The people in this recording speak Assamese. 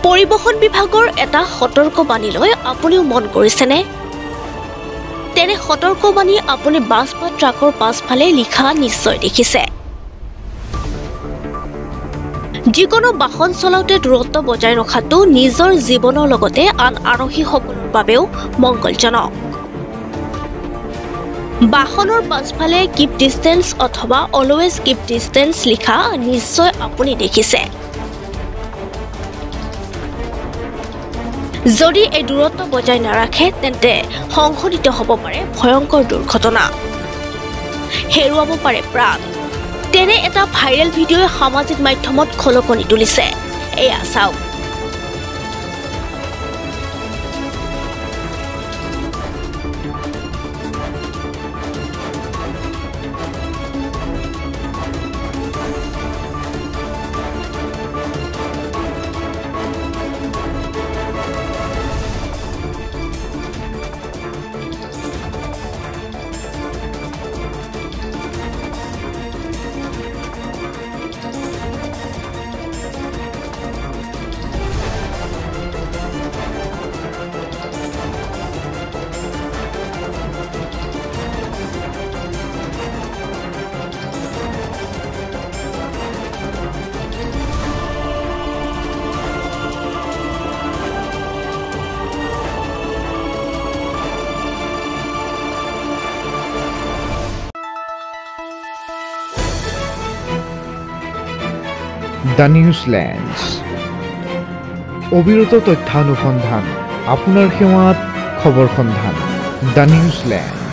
পৰিবহণ বিভাগৰ এটা সতৰ্কবাণীলৈ আপুনিও মন কৰিছেনে? তেনে সতৰ্কবাণী আপুনি বাছ বা ট্ৰাকৰ পাছফালে লিখা নিশ্চয় দেখিছে। যিকোনো বাহন চলাওঁতে দূৰত্ব বজাই ৰখাটো নিজৰ জীৱনৰ লগতে আন আৰোহীসকলৰ বাবেও মংগলজনক। বাহনৰ পাছফালে কিপ ডিষ্টেন্স অথবা অলৱেজ কিপ ডিষ্টেন্স লিখা নিশ্চয় আপুনি দেখিছে। যদি এই দূৰত্ব বজাই নাৰাখে তেন্তে সংঘটিত হ'ব পাৰে ভয়ংকৰ দুৰ্ঘটনা, হেৰুৱাব পাৰে প্ৰাণ। তেনে এটা ভাইৰেল ভিডিঅ'ই সামাজিক মাধ্যমত খলকনি তুলিছে। এয়া চাওক। দ্য নিউজলেণ্ডছ অবিৰত তথ্যানুসন্ধান আপোনাৰ সেৱাত খবৰ সন্ধান দ্য নিউজলেণ্ড।